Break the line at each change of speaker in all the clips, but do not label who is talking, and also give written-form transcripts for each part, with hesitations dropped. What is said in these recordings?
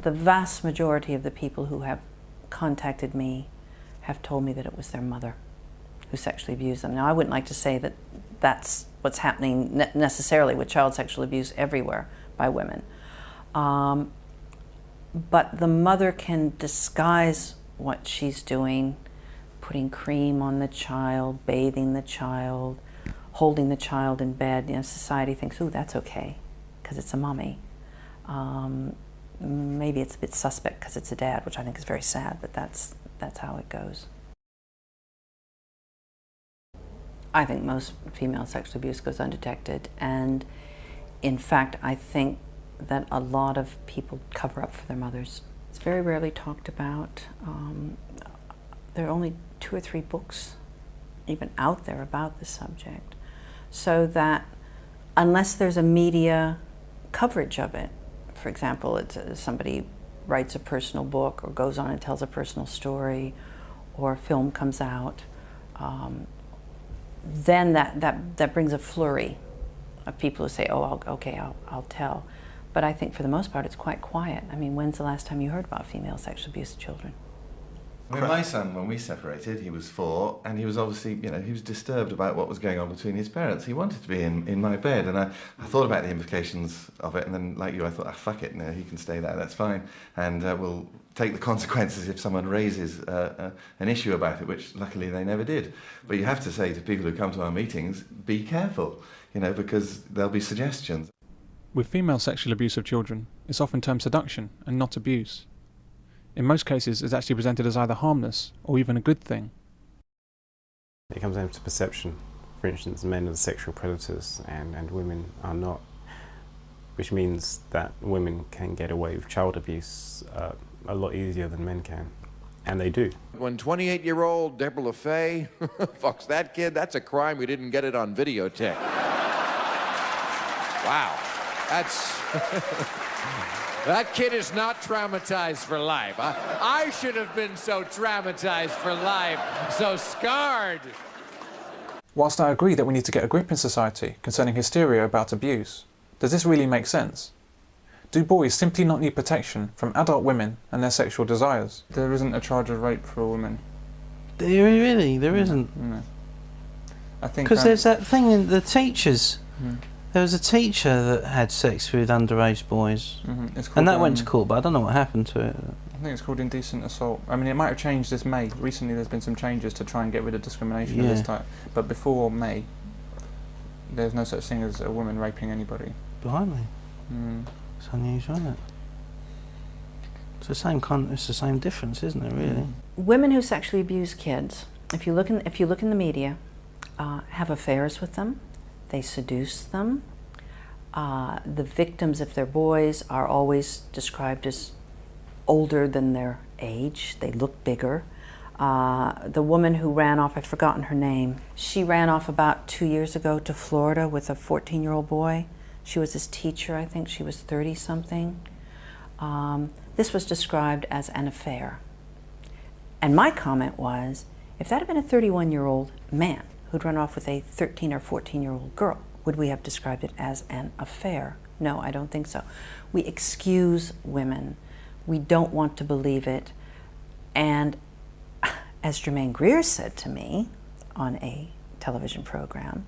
the vast majority of the people who have contacted me have told me that it was their mother who sexually abused them. Now, I wouldn't like to say that that's what's happening necessarily with child sexual abuse everywhere by women. But the mother can disguise what she's doing, putting cream on the child, bathing the child, holding the child in bed. You know, society thinks, ooh, that's okay, because it's a mommy. Maybe it's a bit suspect because it's a dad, which I think is very sad, but that's how it goes. I think most female sexual abuse goes undetected, and in fact, I think that a lot of people cover up for their mothers. It's very rarely talked about. There are only 2 or 3 books even out there about the subject, so that unless there's a media coverage of it, for example, somebody writes a personal book or goes on and tells a personal story, or a film comes out, then that brings a flurry of people who say, oh, I'll tell. But I think for the most part it's quite quiet. I mean, when's the last time you heard about female sexual abuse of children?
I mean, my son, when we separated, he was 4, and he was obviously, you know, he was disturbed about what was going on between his parents. He wanted to be in my bed, and I thought about the implications of it, and then, like you, I thought, fuck it, no, he can stay there, that's fine, and we'll take the consequences if someone raises an issue about it, which luckily they never did. But you have to say to people who come to our meetings, be careful, you know, because there'll be suggestions.
With female sexual abuse of children, it's often termed seduction and not abuse. In most cases, it's actually presented as either harmless or even a good thing.
It comes down to perception. For instance, men are the sexual predators and women are not, which means that women can get away with child abuse a lot easier than men can, and they do.
When 28-year-old Deborah LaFay fucks that kid, that's a crime we didn't get it on videotape. Wow, that's... That kid is not traumatized for life. I should have been so traumatized for life, so scarred.
Whilst I agree that we need to get a grip in society concerning hysteria about abuse, does this really make sense? Do boys simply not need protection from adult women and their sexual desires?
There isn't a charge of rape for a woman.
Really? There isn't?
No. I think...
Because there's that thing in the teachers. There was a teacher that had sex with underage boys, and that went to court, but I don't know what happened to it.
I think it's called indecent assault. I mean, it might have changed this May. Recently there's been some changes to try and get rid of discrimination of this type, but before May, there's no such thing as a woman raping anybody.
Blimey. It's unusual, isn't it? It's the same difference, isn't it, really?
Women who sexually abuse kids, if you look in the media, have affairs with them. They seduce them. The victims, if they're boys, are always described as older than their age. They look bigger. The woman who ran off, I've forgotten her name, she ran off about 2 years ago to Florida with a 14-year-old boy. She was his teacher, I think she was 30-something. This was described as an affair. And my comment was, if that had been a 31-year-old man who'd run off with a 13 or 14-year-old girl, would we have described it as an affair? No, I don't think so. We excuse women. We don't want to believe it. And as Germaine Greer said to me on a television program,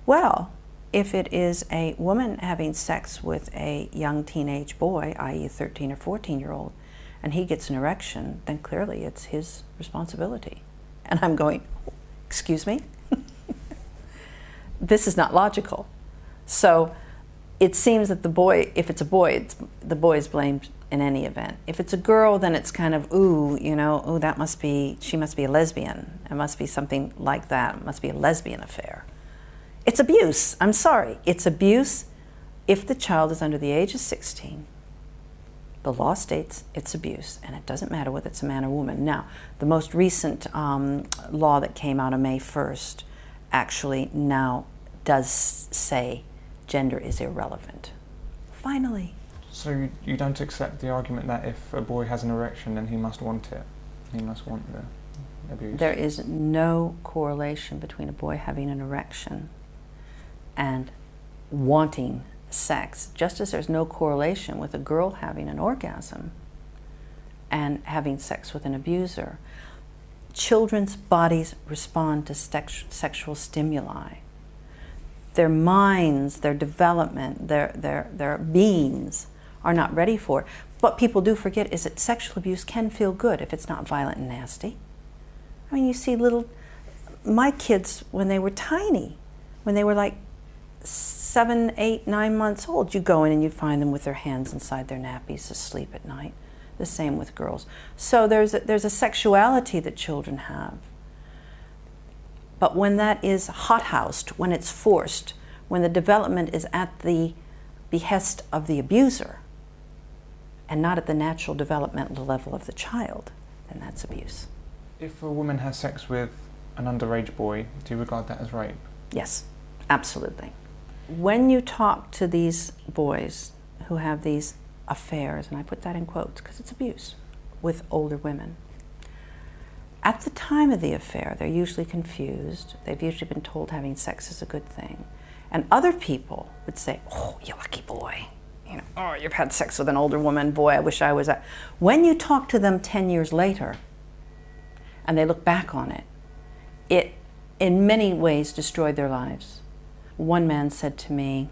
well, if it is a woman having sex with a young teenage boy, i.e. a 13 or 14-year-old, and he gets an erection, then clearly it's his responsibility. And I'm going, excuse me? This is not logical. So it seems that the boy, if it's a boy, the boy is blamed in any event. If it's a girl, then it's kind of, ooh, you know, ooh, she must be a lesbian. It must be something like that. It must be a lesbian affair. It's abuse. I'm sorry. It's abuse if the child is under the age of 16. The law states it's abuse, and it doesn't matter whether it's a man or woman. Now, the most recent law that came out on May 1st actually now does say gender is irrelevant. Finally.
So you don't accept the argument that if a boy has an erection, then he must want it? He must want the abuse?
There is no correlation between a boy having an erection and wanting sex, just as there's no correlation with a girl having an orgasm and having sex with an abuser, children's bodies respond to sexual stimuli. Their minds, their development, their beings are not ready for it. What people do forget is that sexual abuse can feel good if it's not violent and nasty. I mean, you see my kids, when they were tiny, when they were like 7, 8, 9 months old, you go in and you find them with their hands inside their nappies asleep at night. The same with girls. So there's a sexuality that children have. But when that is hothoused, when it's forced, when the development is at the behest of the abuser and not at the natural developmental level of the child, then that's abuse.
If a woman has sex with an underage boy, do you regard that as rape?
Yes, absolutely. When you talk to these boys who have these affairs, and I put that in quotes because it's abuse, with older women, at the time of the affair, they're usually confused. They've usually been told having sex is a good thing. And other people would say, oh, you lucky boy. You know, oh, you've had sex with an older woman. Boy, I wish I was that. When you talk to them 10 years later, and they look back on it, it in many ways destroyed their lives. One man said to me,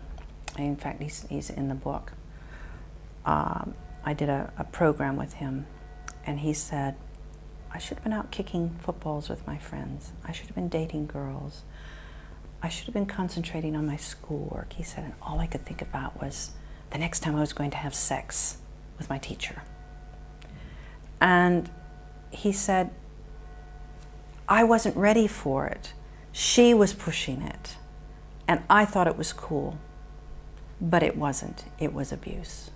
in fact, he's in the book, I did a program with him, and he said, I should have been out kicking footballs with my friends. I should have been dating girls. I should have been concentrating on my schoolwork. He said, and all I could think about was the next time I was going to have sex with my teacher. And he said, I wasn't ready for it. She was pushing it. And I thought it was cool. But it wasn't. It was abuse.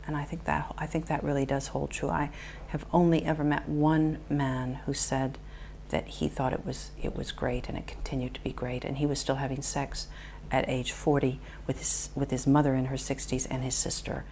And I think that really does hold true. I have only ever met one man who said that he thought it was great and it continued to be great, and he was still having sex at age 40 with his mother in her 60s and his sister.